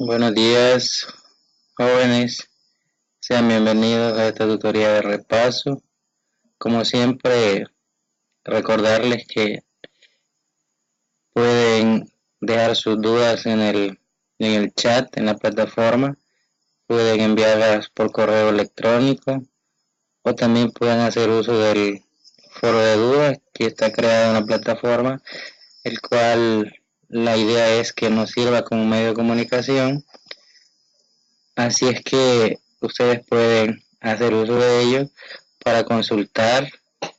Buenos días, jóvenes. Sean bienvenidos a esta tutoría de repaso. Como siempre, recordarles que pueden dejar sus dudas en el chat, en la plataforma. Pueden enviarlas por correo electrónico o también pueden hacer uso del foro de dudas que está creado en la plataforma, el cual la idea es que nos sirva como medio de comunicación. Así es que ustedes pueden hacer uso de ello para consultar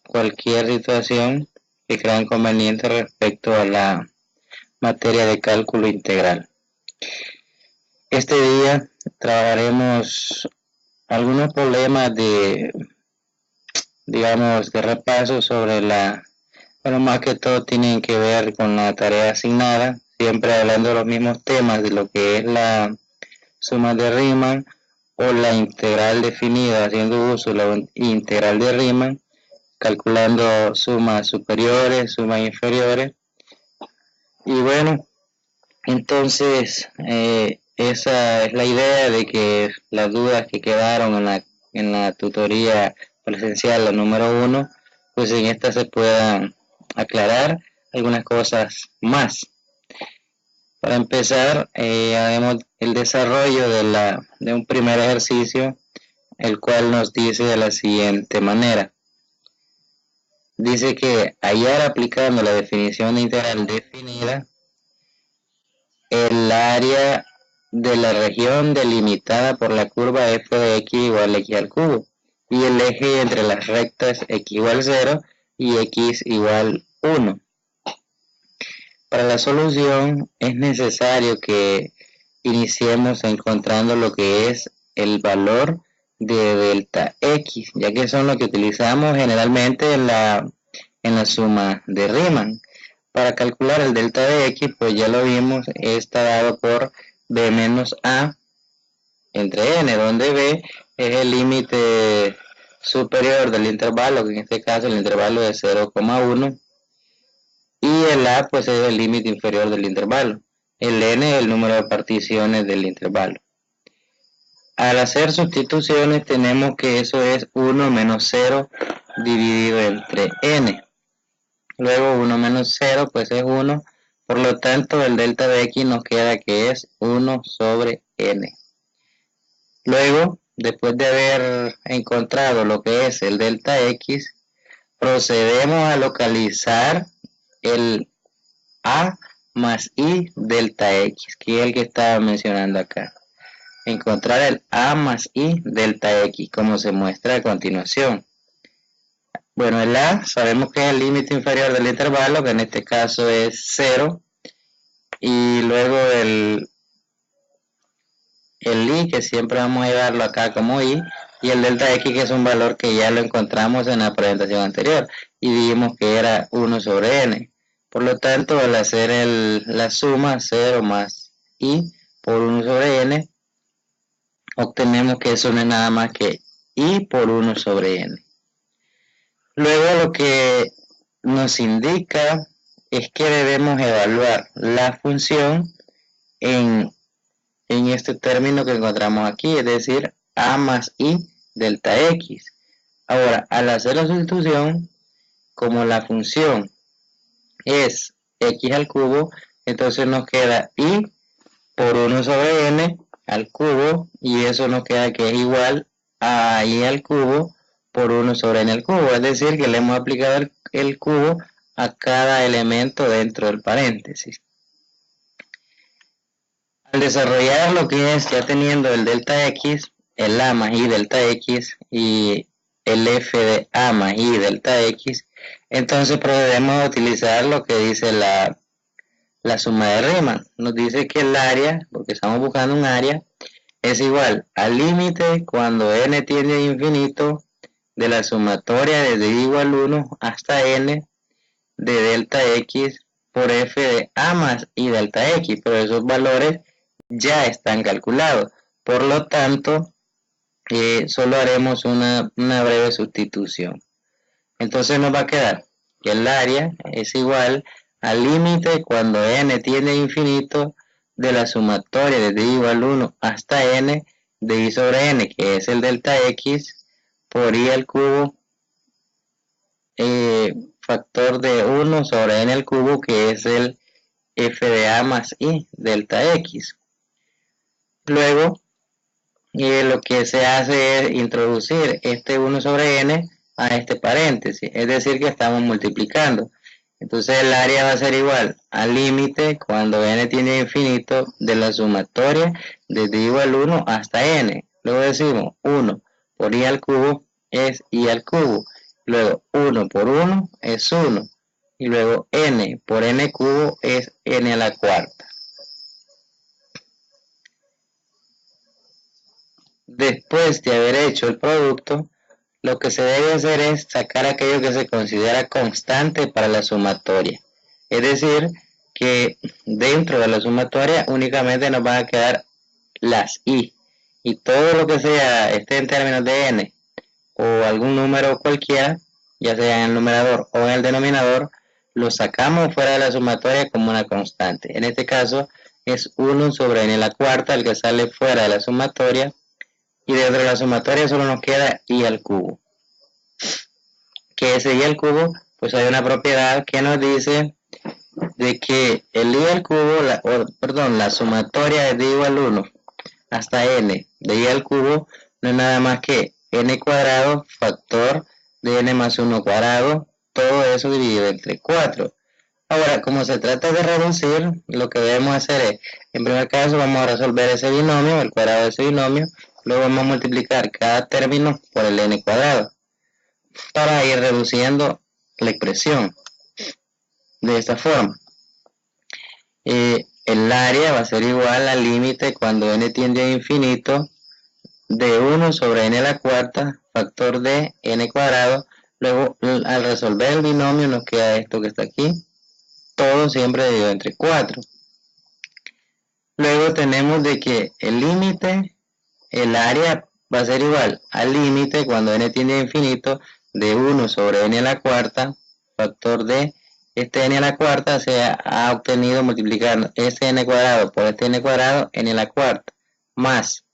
cualquier situación que crean conveniente respecto a la materia de cálculo integral. Este día trabajaremos algunos problemas de repaso sobre bueno, más que todo tienen que ver con la tarea asignada, siempre hablando de los mismos temas de lo que es la suma de Riemann o la integral definida haciendo uso de la integral de Riemann, calculando sumas superiores, sumas inferiores. Y bueno, entonces esa es la idea de que las dudas que quedaron en la tutoría presencial, la número 1, pues en esta se puedan aclarar algunas cosas más. Para empezar, haremos el desarrollo de un primer ejercicio, el cual nos dice de la siguiente manera. Dice que hallar aplicando la definición de integral definida, el área de la región delimitada por la curva f de x igual a x al cubo y el eje entre las rectas x igual 0 y x igual 1. Para la solución es necesario que iniciemos encontrando lo que es el valor de delta x, ya que son lo que utilizamos generalmente en la suma de Riemann. Para calcular el delta de x, pues ya lo vimos, está dado por b menos a entre n, donde b es el límite superior del intervalo, que en este caso el intervalo de 0,1, y el a pues es el límite inferior del intervalo. El n es el número de particiones del intervalo. Al hacer sustituciones tenemos que eso es 1 menos 0 dividido entre n. Luego 1 menos 0 pues es 1. Por lo tanto el delta de x nos queda que es 1 sobre n. Luego, después de haber encontrado lo que es el delta x, procedemos a localizar el a más i delta x, que es el que estaba mencionando acá. Encontrar el a más i delta x, como se muestra a continuación. Bueno, el a sabemos que es el límite inferior del intervalo, que en este caso es 0, y luego el i, que siempre vamos a llevarlo acá como i, y el delta x, que es un valor que ya lo encontramos en la presentación anterior, y dijimos que era 1 sobre n. Por lo tanto, al hacer la suma 0 más i por 1 sobre n, obtenemos que eso no es nada más que i por 1 sobre n. Luego lo que nos indica es que debemos evaluar la función en este término que encontramos aquí, es decir, a más i delta x. Ahora, al hacer la sustitución, como la función es x al cubo, entonces nos queda i por 1 sobre n al cubo, y eso nos queda que es igual a i al cubo por 1 sobre n al cubo, es decir, que le hemos aplicado el cubo a cada elemento dentro del paréntesis. Al desarrollar lo que es ya teniendo el delta x, el a más i delta x y el f de a más i delta x, entonces procedemos a utilizar lo que dice la suma de Riemann. Nos dice que el área, porque estamos buscando un área, es igual al límite cuando n tiende a infinito de la sumatoria desde i igual 1 hasta n de delta x por f de a más i delta x, pero esos valores ya están calculados. Por lo tanto, solo haremos una breve sustitución. Entonces nos va a quedar que el área es igual al límite cuando n tiende a infinito de la sumatoria de d igual 1 hasta n de i sobre n, que es el delta x, por i al cubo, factor de 1 sobre n al cubo, que es el f de a más i delta x. Luego, lo que se hace es introducir este 1 sobre n a este paréntesis, es decir que estamos multiplicando. Entonces el área va a ser igual al límite cuando n tiende a infinito de la sumatoria desde i igual 1 hasta n. Luego decimos 1 por i al cubo es i al cubo. Luego 1 por 1 es 1. Y luego n por n cubo es n a la cuarta. Después de haber hecho el producto, lo que se debe hacer es sacar aquello que se considera constante para la sumatoria. Es decir, que dentro de la sumatoria únicamente nos van a quedar las i. Y todo lo que sea esté en términos de n o algún número cualquiera, ya sea en el numerador o en el denominador, lo sacamos fuera de la sumatoria como una constante. En este caso es 1 sobre n a la cuarta el que sale fuera de la sumatoria. Y dentro de la sumatoria solo nos queda i al cubo. Que ese i al cubo, pues hay una propiedad que nos dice de que el i al cubo, la sumatoria de d igual 1 hasta n de i al cubo no es nada más que n cuadrado factor de n más 1 cuadrado, todo eso dividido entre 4. Ahora, como se trata de reducir, lo que debemos hacer es, en primer caso vamos a resolver ese binomio, el cuadrado de ese binomio. Luego vamos a multiplicar cada término por el n cuadrado para ir reduciendo la expresión de esta forma. El área va a ser igual al límite cuando n tiende a infinito de 1 sobre n a la cuarta factor de n cuadrado. Luego al resolver el binomio nos queda esto que está aquí, todo siempre dividido entre 4. Luego tenemos de que el límite, el área va a ser igual al límite cuando n tiende a infinito de 1 sobre n a la cuarta factor de este n a la cuarta se ha obtenido multiplicando este n cuadrado por este n cuadrado, n a la cuarta, más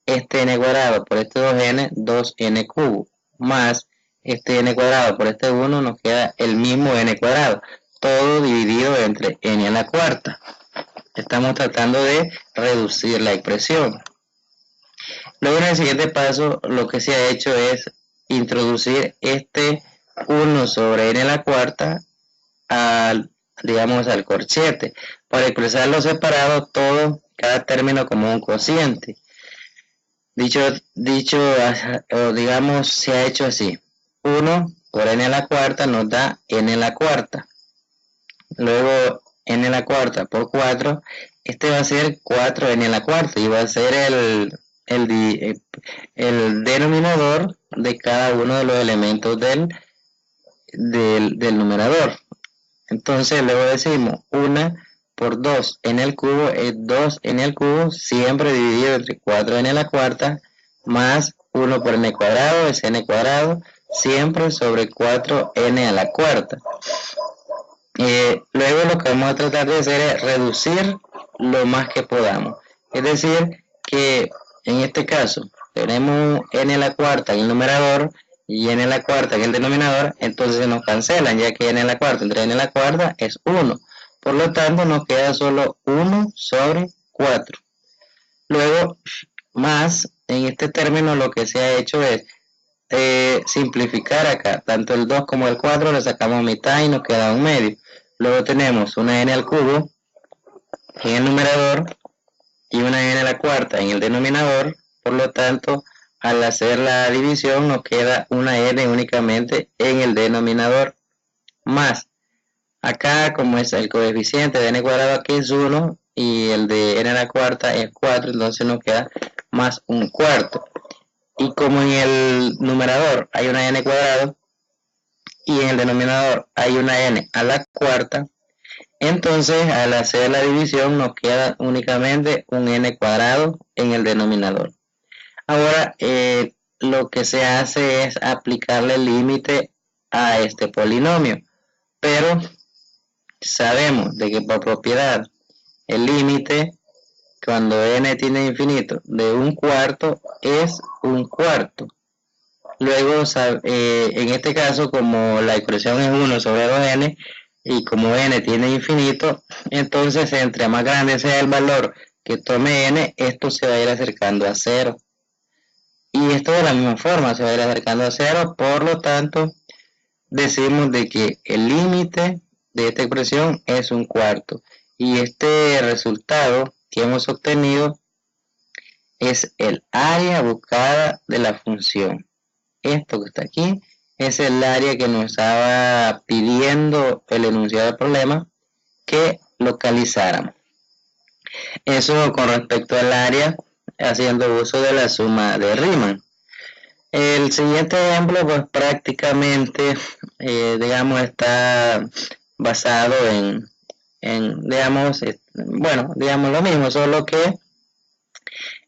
este n cuadrado por este 2n, 2n cubo, más este n cuadrado por este 1, nos queda el mismo n cuadrado, todo dividido entre n a la cuarta. Estamos tratando de reducir la expresión. Luego en el siguiente paso lo que se ha hecho es introducir este 1 sobre n a la cuarta al corchete para expresarlo separado todo, cada término como un cociente. Digamos se ha hecho así: 1 por n a la cuarta nos da n a la cuarta. Luego n a la cuarta por 4, este va a ser 4n a la cuarta y va a ser el denominador de cada uno de los elementos del numerador. Entonces luego decimos 1 por 2n al cubo es 2n al cubo, siempre dividido entre 4n a la cuarta, más 1 por n cuadrado es n cuadrado, siempre sobre 4n a la cuarta. Luego lo que vamos a tratar de hacer es reducir lo más que podamos. Es decir, que en este caso tenemos n a la cuarta en el numerador y n a la cuarta en el denominador, entonces se nos cancelan, ya que n a la cuarta entre n a la cuarta es 1. Por lo tanto, nos queda solo 1 sobre 4. Luego, más, en este término lo que se ha hecho es simplificar acá. Tanto el 2 como el 4 le sacamos mitad y nos queda un medio. Luego tenemos una n al cubo en el numerador y una n a la cuarta en el denominador. Por lo tanto, al hacer la división nos queda una n únicamente en el denominador, más acá, como es el coeficiente de n cuadrado aquí es 1 y el de n a la cuarta es 4, entonces nos queda más un cuarto. Y como en el numerador hay una n cuadrado y en el denominador hay una n a la cuarta, entonces al hacer la división nos queda únicamente un n cuadrado en el denominador. Ahora lo que se hace es aplicarle el límite a este polinomio, pero sabemos de que por propiedad el límite cuando n tiende a infinito de 1/4 es 1/4. Luego, en este caso, como la expresión es 1 sobre 2n, y como n tiene infinito, entonces entre más grande sea el valor que tome n, esto se va a ir acercando a 0. Y esto de la misma forma se va a ir acercando a 0, por lo tanto, decimos de que el límite de esta expresión es 1/4. Y este resultado que hemos obtenido es el área buscada de la función. Esto que está aquí es el área que nos estaba pidiendo el enunciado del problema que localizáramos. Eso con respecto al área, haciendo uso de la suma de Riemann. El siguiente ejemplo, pues prácticamente, digamos, está basado digamos, digamos lo mismo, solo que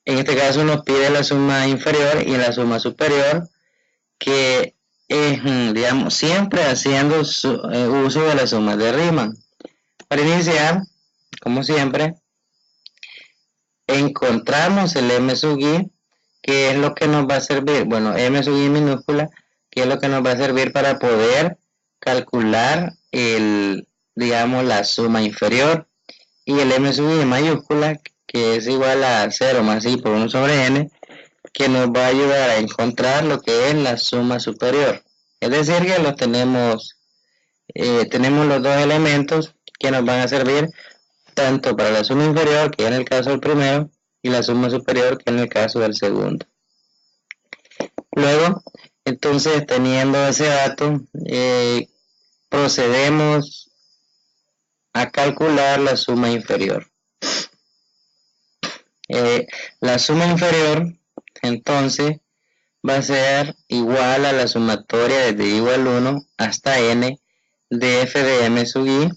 en este caso nos pide la suma inferior y la suma superior, que es, digamos, siempre haciendo uso de la suma de Riemann. Para iniciar, como siempre, encontramos el m sub i, que es lo que nos va a servir, bueno, m sub i minúscula, que es lo que nos va a servir para poder calcular digamos, la suma inferior, y el m sub i mayúscula, que es igual a 0 más i por 1 sobre n, que nos va a ayudar a encontrar lo que es la suma superior. Es decir, que tenemos los dos elementos que nos van a servir tanto para la suma inferior, que en el caso del primero, y la suma superior, que en el caso del segundo. Luego, entonces, teniendo ese dato, procedemos a calcular la suma inferior. La suma inferior, entonces, va a ser igual a la sumatoria desde i igual 1 hasta n de f de m sub i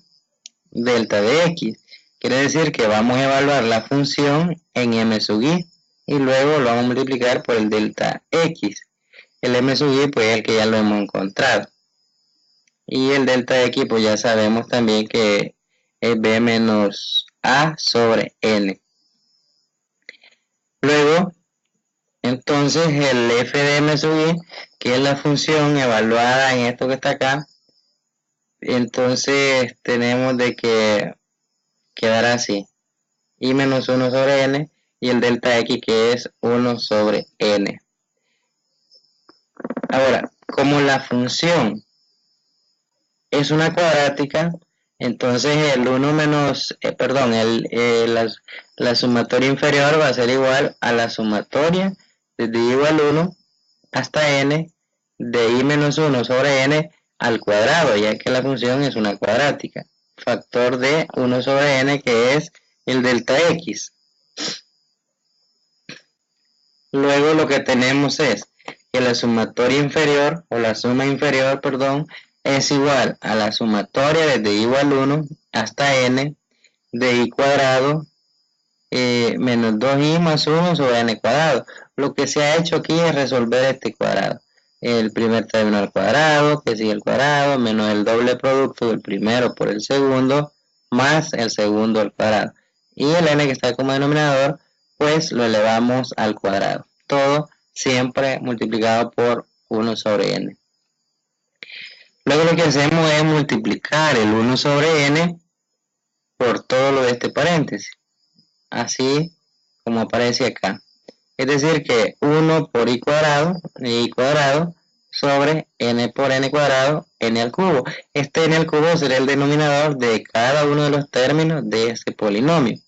delta de x. Quiere decir que vamos a evaluar la función en m sub i y luego lo vamos a multiplicar por el delta x. El m sub i pues es el que ya lo hemos encontrado. Y el delta x pues ya sabemos también que es b menos a sobre n. Luego, entonces el f de m sub i, que es la función evaluada en esto que está acá, entonces tenemos de que quedará así, i menos 1 sobre n, y el delta x que es 1 sobre n. Ahora, como la función es una cuadrática, entonces el 1 menos, la sumatoria inferior va a ser igual a la sumatoria desde i igual 1 hasta n de i menos 1 sobre n al cuadrado, ya que la función es una cuadrática. Factor de 1 sobre n, que es el delta x. Luego lo que tenemos es que la sumatoria inferior, o la suma inferior, perdón, es igual a la sumatoria desde i igual 1 hasta n de i cuadrado menos 2i más 1 sobre n cuadrado. Lo que se ha hecho aquí es resolver este cuadrado. El primer término al cuadrado, que sigue el cuadrado, menos el doble producto del primero por el segundo, más el segundo al cuadrado. Y el n que está como denominador, pues lo elevamos al cuadrado. Todo siempre multiplicado por 1 sobre n. Luego lo que hacemos es multiplicar el 1 sobre n por todo lo de este paréntesis. Así como aparece acá. Es decir que 1 por i cuadrado sobre n por n cuadrado, n al cubo. Este n al cubo será el denominador de cada uno de los términos de este polinomio.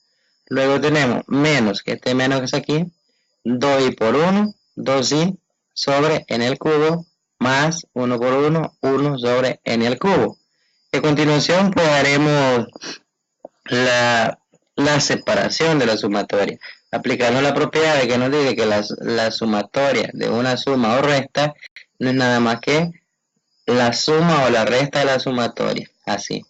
Luego tenemos menos, que este menos que es aquí, 2i por 1, 2i sobre n al cubo, más 1 por 1, 1 sobre n al cubo. A continuación pues haremos la separación de la sumatoria, aplicando la propiedad de que nos dice que la sumatoria de una suma o resta no es nada más que la suma o la resta de la sumatoria. Así,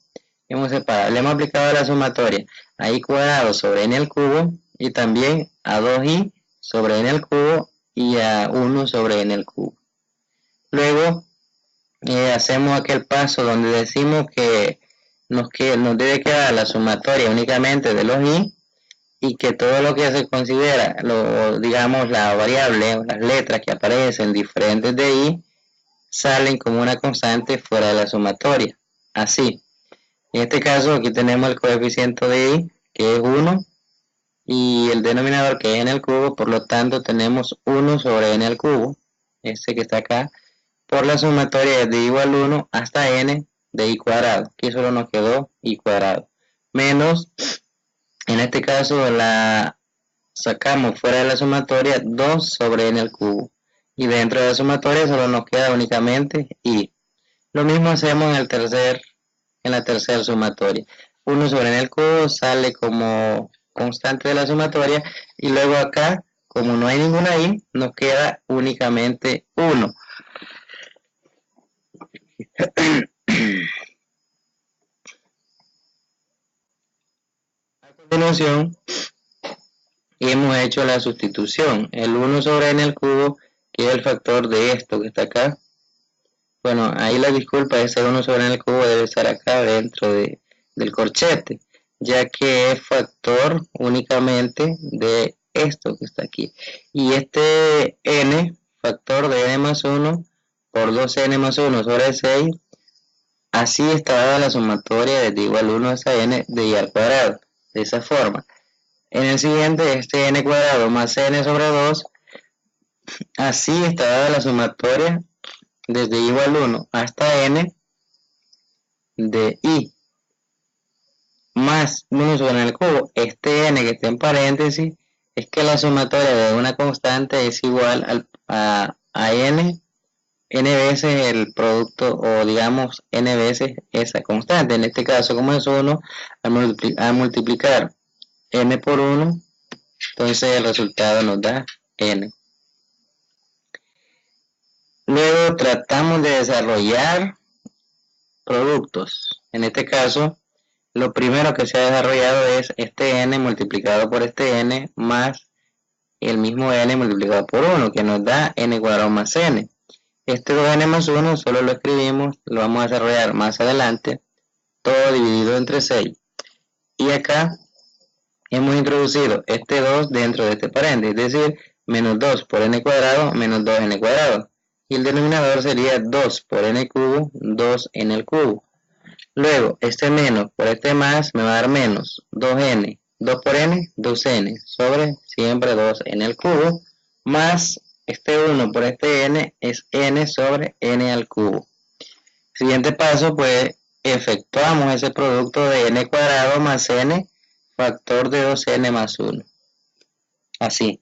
hemos separado, le hemos aplicado la sumatoria a i cuadrado sobre n al cubo, y también a 2i sobre n al cubo y a 1 sobre n al cubo. Luego hacemos aquel paso donde decimos que nos debe quedar la sumatoria únicamente de los y que todo lo que se considera, digamos, la variable o las letras que aparecen diferentes de i, salen como una constante fuera de la sumatoria. Así. En este caso, aquí tenemos el coeficiente de i, que es 1, y el denominador, que es n al cubo, por lo tanto tenemos 1 sobre n al cubo, este que está acá, por la sumatoria de igual 1 hasta n de i cuadrado. Aquí solo nos quedó i cuadrado. Menos, en este caso la sacamos fuera de la sumatoria 2 sobre n al cubo. Y dentro de la sumatoria solo nos queda únicamente i. Lo mismo hacemos en la tercera sumatoria. 1 sobre n al cubo sale como constante de la sumatoria. Y luego acá, como no hay ninguna i, nos queda únicamente 1. A continuación, hemos hecho la sustitución. El 1 sobre n al cubo, que es el factor de esto que está acá. Bueno, ahí la disculpa, ese 1 sobre n al cubo debe estar acá dentro del corchete, ya que es factor únicamente de esto que está aquí. Y este n, factor de n más 1 por 2n más 1 sobre 6, así está dada la sumatoria desde igual 1 hasta n de i al cuadrado, de esa forma. En el siguiente, este n cuadrado más n sobre 2, así está dada la sumatoria desde igual 1 hasta n de i más 1 sobre el cubo. Este n que está en paréntesis es que la sumatoria de una constante es igual a n veces el producto, o digamos n veces esa constante. En este caso, como es 1, al multiplicar n por 1, entonces el resultado nos da n. Luego tratamos de desarrollar productos. En este caso, lo primero que se ha desarrollado es este n multiplicado por este n más el mismo n multiplicado por 1, que nos da n cuadrado más n. Este 2n más 1 solo lo escribimos, lo vamos a desarrollar más adelante, todo dividido entre 6. Y acá hemos introducido este 2 dentro de este paréntesis, es decir, menos 2 por n cuadrado menos 2n cuadrado. Y el denominador sería 2 por n cubo, 2n al cubo. Luego, este menos por este más me va a dar menos 2n, 2 por n, 2n, sobre siempre 2n al cubo, más este 1 por este n es n sobre n al cubo. Siguiente paso, pues efectuamos ese producto de n cuadrado más n, factor de 2n más 1. Así.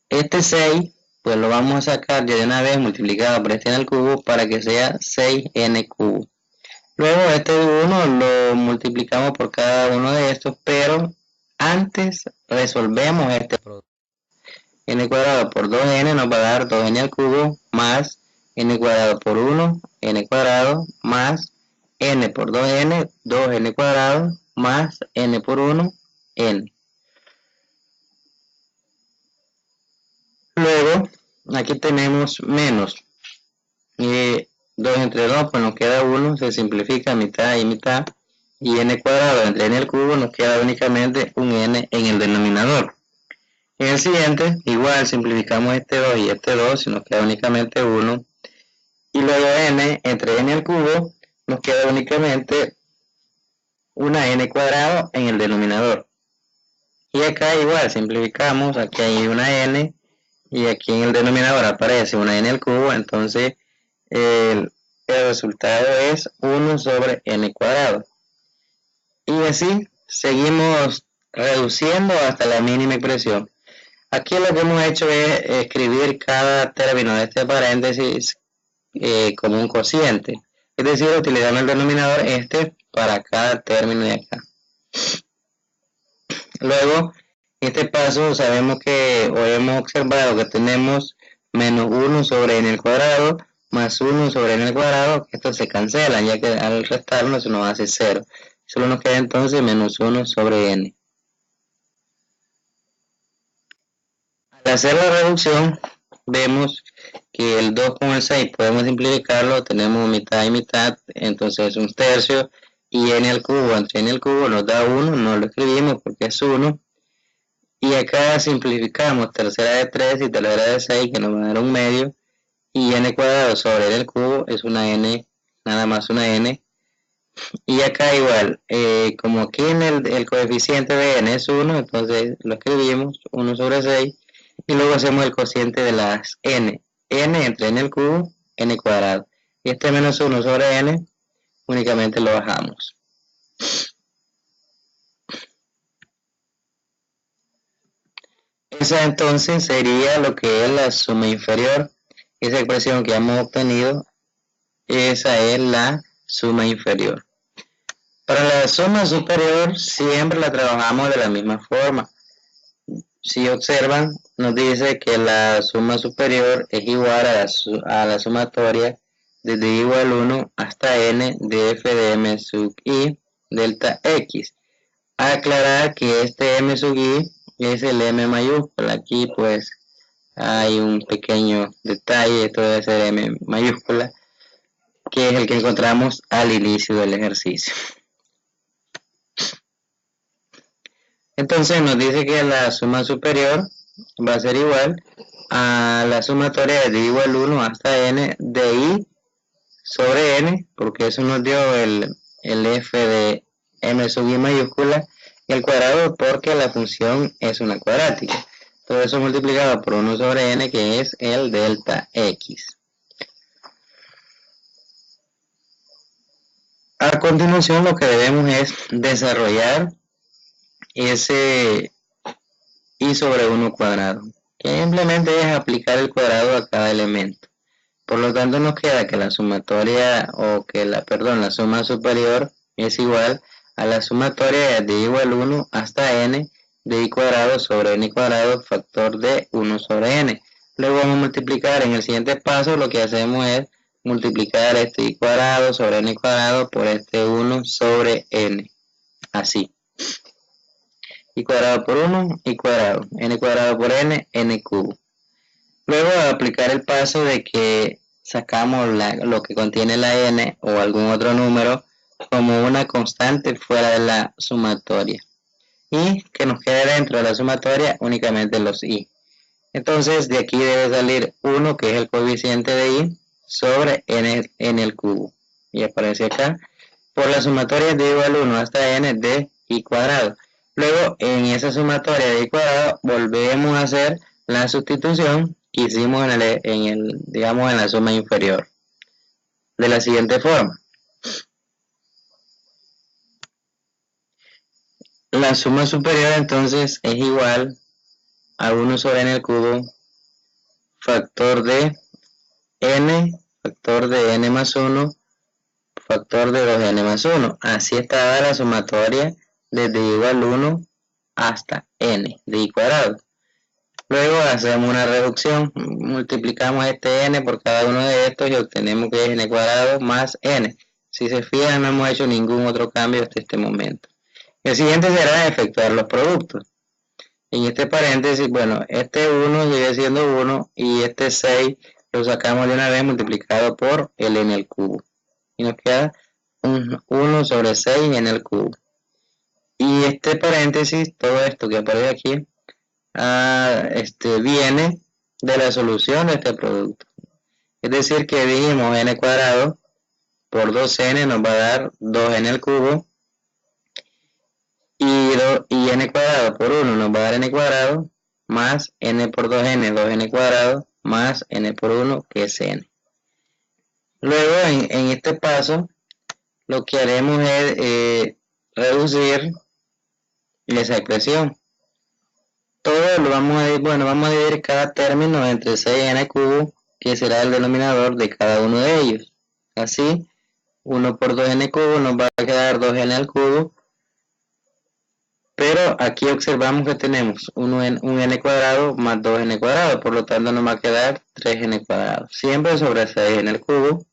Este 6, pues lo vamos a sacar ya de una vez multiplicado por este n al cubo para que sea 6n cubo. Luego este 1 lo multiplicamos por cada uno de estos, pero antes resolvemos este producto. N cuadrado por 2n nos va a dar 2n al cubo más n cuadrado por 1, n cuadrado más n por 2n, 2n cuadrado más n por 1, n. Luego, aquí tenemos menos 2 entre 2, pues nos queda 1, se simplifica mitad y mitad, y n cuadrado entre n al cubo nos queda únicamente un n en el denominador. En el siguiente, igual simplificamos este 2 y este 2, y nos queda únicamente 1, y luego n entre n al cubo nos queda únicamente una n cuadrado en el denominador. Y acá igual simplificamos, aquí hay una n, y aquí en el denominador aparece una n al cubo, entonces el resultado es 1 sobre n cuadrado. Y así seguimos reduciendo hasta la mínima expresión. Aquí lo que hemos hecho es escribir cada término de este paréntesis como un cociente. Es decir, utilizando el denominador este para cada término de acá. Luego, en este paso sabemos que, o hemos observado que tenemos menos 1 sobre n al cuadrado más 1 sobre n al cuadrado, esto se cancela, ya que al restarlo se nos hace 0. Solo nos queda entonces menos 1 sobre n. Al hacer la reducción, vemos que el 2 con el 6 podemos simplificarlo, tenemos mitad y mitad, entonces es un tercio, y n al cubo entre n al cubo nos da 1, no lo escribimos porque es 1, y acá simplificamos tercera de 3 y tercera de 6 que nos va a dar un medio, y n cuadrado sobre n al cubo es una n, nada más una n, y acá igual, como aquí en el coeficiente de n es 1, entonces lo escribimos 1 sobre 6, y luego hacemos el cociente de las n entre n al cubo, n cuadrado, y este menos 1 sobre n únicamente lo bajamos. Esa entonces sería lo que es la suma inferior. Esa expresión que hemos obtenido, esa es la suma inferior. Para la suma superior siempre la trabajamos de la misma forma. Si observan, nos dice que la suma superior es igual a la sumatoria desde igual 1 hasta n de f de m sub i delta x. Aclarar que este m sub i es el m mayúscula. Aquí pues hay un pequeño detalle, esto debe ser m mayúscula, que es el que encontramos al inicio del ejercicio. Entonces nos dice que la suma superior va a ser igual a la sumatoria de igual 1 hasta n de i sobre n, porque eso nos dio el f de m sub i mayúscula, y el cuadrado porque la función es una cuadrática. Todo eso multiplicado por 1 sobre n, que es el delta x. A continuación lo que debemos es desarrollar ese i sobre 1 cuadrado, que simplemente es aplicar el cuadrado a cada elemento. Por lo tanto nos queda que la sumatoria, la suma superior es igual a la sumatoria de igual 1 hasta n de i cuadrado sobre n cuadrado factor de 1 sobre n. Luego vamos a multiplicar en el siguiente paso, lo que hacemos es multiplicar este i cuadrado sobre n cuadrado por este 1 sobre n, así. I cuadrado por 1, i cuadrado, n cuadrado por n, n cubo. Luego aplicar el paso de que sacamos lo que contiene la n o algún otro número como una constante fuera de la sumatoria, y que nos quede dentro de la sumatoria únicamente los i. Entonces de aquí debe salir 1, que es el coeficiente de i, sobre n el cubo, y aparece acá, por la sumatoria de igual 1 hasta n de i cuadrado. Luego en esa sumatoria de i cuadrado volvemos a hacer la sustitución que hicimos digamos en la suma inferior, de la siguiente forma. La suma superior entonces es igual a 1 sobre n al cubo, factor de n más 1, factor de 2n más 1. Así está la sumatoria desde igual 1 hasta n de i cuadrado. Luego hacemos una reducción, multiplicamos este n por cada uno de estos y obtenemos que es n cuadrado más n. Si se fijan, no hemos hecho ningún otro cambio hasta este momento. El siguiente será efectuar los productos. En este paréntesis, bueno, este 1 sigue siendo 1 y este 6 lo sacamos de una vez multiplicado por el n al cubo. Y nos queda un 1 sobre 6 n al cubo. Y este paréntesis, todo esto que aparece aquí, viene de la solución de este producto. Es decir, que dijimos n cuadrado por 2n nos va a dar 2n al cubo, y n cuadrado por 1 nos va a dar n cuadrado, más n por 2n, 2n cuadrado, más n por 1, que es n. Luego en este paso lo que haremos es reducir esa expresión. Todo lo vamos a dividir cada término entre 6n al cubo, que será el denominador de cada uno de ellos. Así, 1 por 2n cubo nos va a quedar 2n al cubo, pero aquí observamos que tenemos un n cuadrado más 2n cuadrado, por lo tanto nos va a quedar 3n cuadrado, siempre sobre 6n al cubo,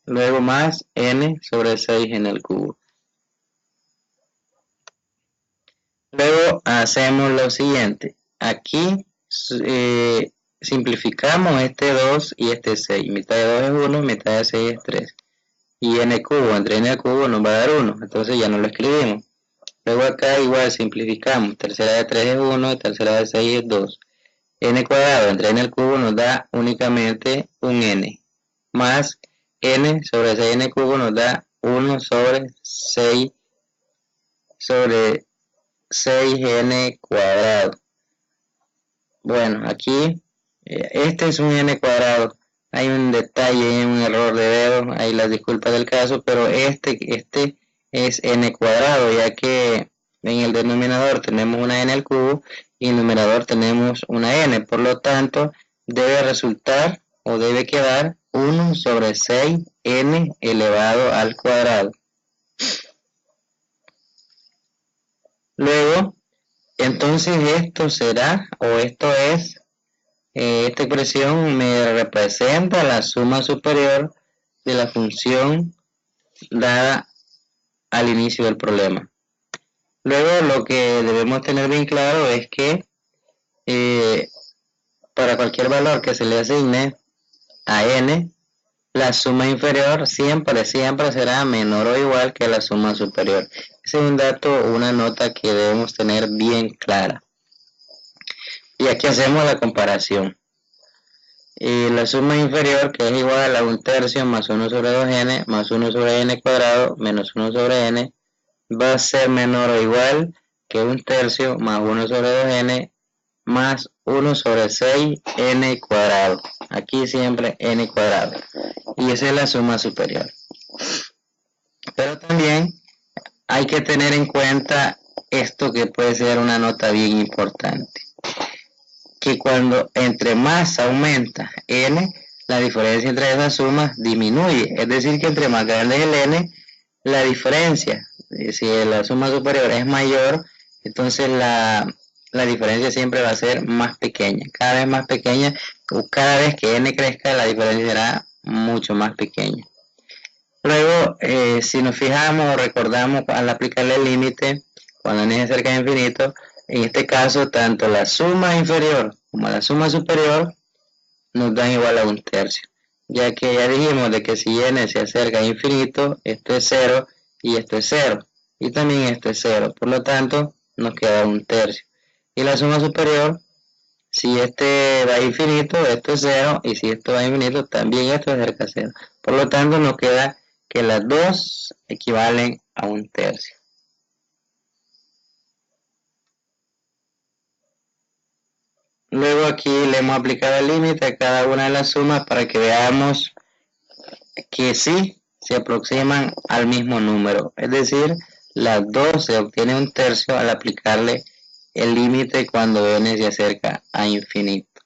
luego más n sobre 6n al cubo. Luego hacemos lo siguiente, aquí simplificamos este 2 y este 6. Mitad de 2 es 1, mitad de 6 es 3. Y n cubo entre n al cubo nos va a dar 1. Entonces ya no lo escribimos. Luego acá igual simplificamos. Tercera de 3 es 1, tercera de 6 es 2. N cuadrado entre n al cubo nos da únicamente un n. Más n sobre 6n cubo nos da 1 sobre 6 sobre 6n cuadrado. Bueno, aquí este es un n cuadrado. Hay un detalle, un error de dedo, hay las disculpas del caso, pero este es n cuadrado, ya que en el denominador tenemos una n al cubo y en el numerador tenemos una n. Por lo tanto, debe resultar o debe quedar 1 sobre 6n elevado al cuadrado. Luego, entonces esto será, o esto es, esta expresión me representa la suma superior de la función dada al inicio del problema. Luego lo que debemos tener bien claro es que para cualquier valor que se le asigne a n, la suma inferior siempre será menor o igual que la suma superior. Ese es un dato, una nota que debemos tener bien clara. Y aquí hacemos la comparación. La suma inferior, que es igual a 1/3 más 1 sobre 2n más 1 sobre n cuadrado menos 1 sobre n, va a ser menor o igual que 1/3 más 1 sobre 2n más 1 sobre 6n cuadrado. Aquí siempre n cuadrado. Y esa es la suma superior. Pero también hay que tener en cuenta esto, que puede ser una nota bien importante, que cuando entre más aumenta n, la diferencia entre esas sumas disminuye. Es decir, que entre más grande es el n, la diferencia, si la suma superior es mayor, entonces la diferencia siempre va a ser más pequeña, cada vez más pequeña, o cada vez que n crezca, la diferencia será mucho más pequeña. Luego, si nos fijamos o recordamos al aplicarle el límite, cuando n es cerca de infinito, en este caso, tanto la suma inferior como la suma superior nos dan igual a 1/3, ya que ya dijimos de que si n se acerca a infinito, esto es 0 y esto es 0, y también esto es 0, por lo tanto nos queda 1/3. Y la suma superior, si este va a infinito, esto es 0, y si esto va a infinito, también esto es cerca a 0. Por lo tanto, nos queda que las dos equivalen a 1/3. Luego aquí le hemos aplicado el límite a cada una de las sumas para que veamos que sí se aproximan al mismo número. Es decir, las dos se obtiene 1/3 al aplicarle el límite cuando n se acerca a infinito.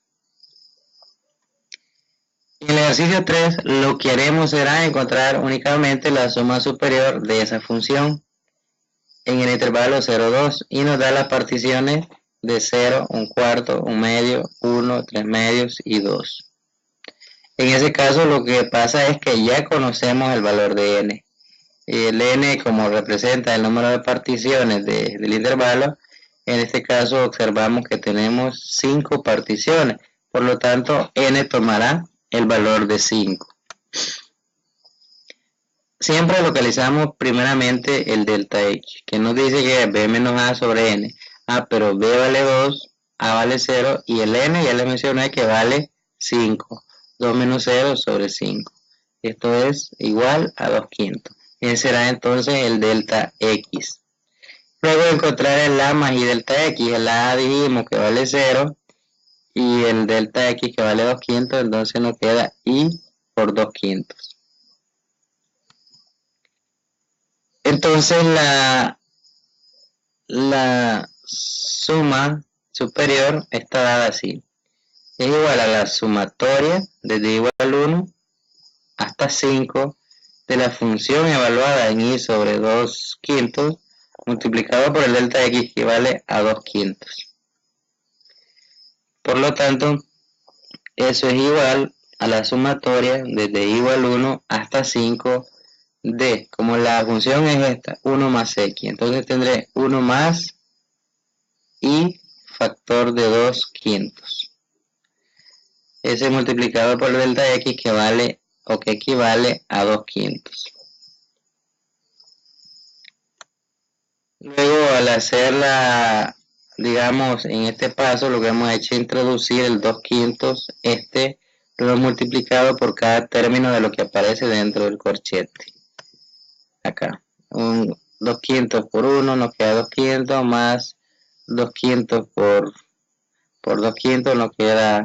En el ejercicio 3 lo que haremos será encontrar únicamente la suma superior de esa función en el intervalo 0, 2 y nos da las particiones de 0, 1/4, 1/2, 1, 3/2 y 2. En ese caso lo que pasa es que ya conocemos el valor de n. El n, como representa el número de particiones del intervalo, en este caso observamos que tenemos 5 particiones, por lo tanto n tomará el valor de 5. Siempre localizamos primeramente el delta x, que nos dice que es b menos a sobre n. Pero b vale 2, a vale 0 y el n ya les mencioné que vale 5. 2 menos 0 sobre 5. Esto es igual a 2/5. Ese será entonces el delta x. Luego de encontrar el a más y delta x, el a dijimos que vale 0 y el delta x que vale 2/5, entonces nos queda y por 2/5. Entonces la suma superior está dada así. Es igual a la sumatoria desde igual al 1 hasta 5 de la función evaluada en y sobre 2/5 multiplicado por el delta x, que vale a 2/5. Por lo tanto, eso es igual a la sumatoria desde igual al 1 hasta 5 de, como la función es esta, 1 más x, entonces tendré 1 más y factor de 2/5. S multiplicado por delta X que vale o que equivale a 2/5. Luego, al hacer digamos, en este paso, lo que hemos hecho es introducir el 2/5, luego multiplicado por cada término de lo que aparece dentro del corchete. Acá, un 2/5 por 1 nos queda 2/5 más 2/5 por 2/5 nos queda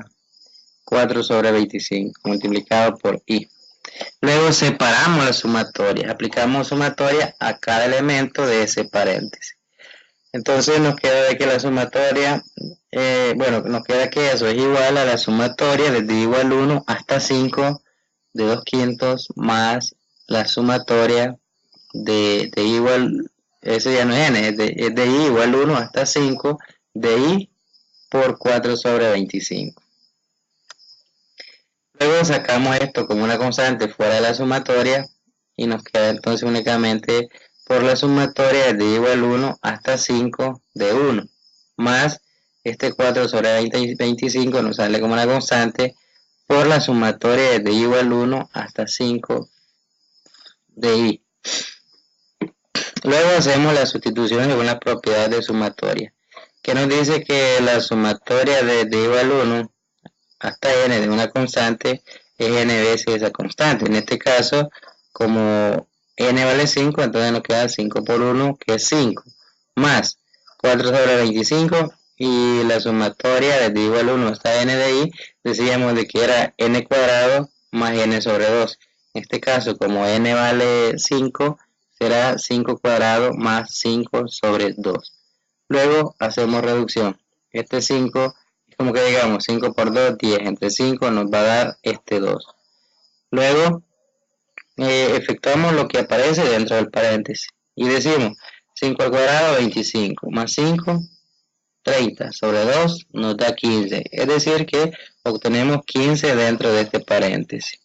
4/25 multiplicado por i. Luego separamos la sumatoria, aplicamos sumatoria a cada elemento de ese paréntesis. Entonces nos queda de que la sumatoria, nos queda que eso es igual a la sumatoria desde igual 1 hasta 5 de 2/5 más la sumatoria de igual, eso ya no es n, es de i igual 1 hasta 5 de i por 4/25. Luego sacamos esto como una constante fuera de la sumatoria y nos queda entonces únicamente por la sumatoria de igual 1 hasta 5 de 1 más este 4/25 nos sale como una constante por la sumatoria de igual 1 hasta 5 de i. Luego hacemos la sustitución según las propiedades de sumatoria, que nos dice que la sumatoria de igual 1 hasta n de una constante es n veces esa constante. En este caso, como n vale 5, entonces nos queda 5 por 1, que es 5, más 4/25, y la sumatoria desde igual 1 hasta n de i, decíamos de que era n cuadrado más n sobre 2. En este caso, como n vale 5, será 5 cuadrado más 5 sobre 2. Luego hacemos reducción. Este 5 es como que digamos 5 por 2, 10. Entre 5 nos va a dar este 2. Luego efectuamos lo que aparece dentro del paréntesis y decimos 5 al cuadrado 25 más 5 30 sobre 2 nos da 15, es decir que obtenemos 15 dentro de este paréntesis.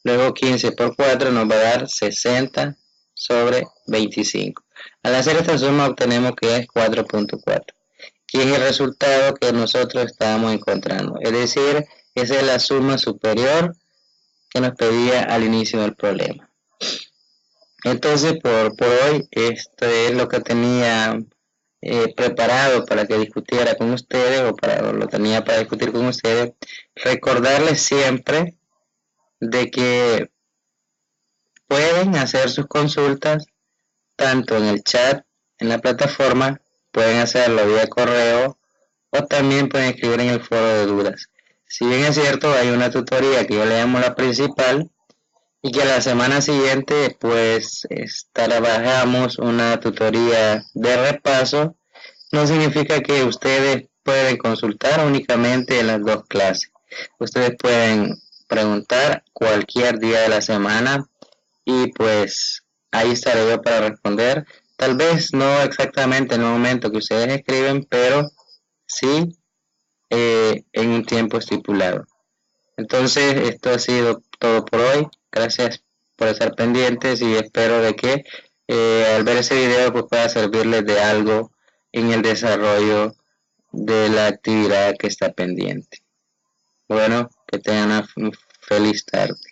Luego 15 por 4 nos va a dar 60 sobre 25. Al hacer esta suma obtenemos que es 4.4, que es el resultado que nosotros estábamos encontrando, es decir, esa es la suma superior que nos pedía al inicio del problema. Entonces por hoy esto es lo que tenía preparado para que discutiera con ustedes, o lo tenía para discutir con ustedes. Recordarles siempre de que pueden hacer sus consultas tanto en el chat, en la plataforma, pueden hacerlo vía correo o también pueden escribir en el foro de dudas. Si bien es cierto, hay una tutoría que yo le llamo la principal y que la semana siguiente pues trabajamos una tutoría de repaso, no significa que ustedes pueden consultar únicamente en las dos clases. Ustedes pueden preguntar cualquier día de la semana y pues ahí estaré yo para responder. Tal vez no exactamente en el momento que ustedes escriben, pero sí en un tiempo estipulado. Entonces esto ha sido todo por hoy. Gracias por estar pendientes y espero de que al ver ese video pues pueda servirles de algo en el desarrollo de la actividad que está pendiente. Bueno, que tengan una feliz tarde.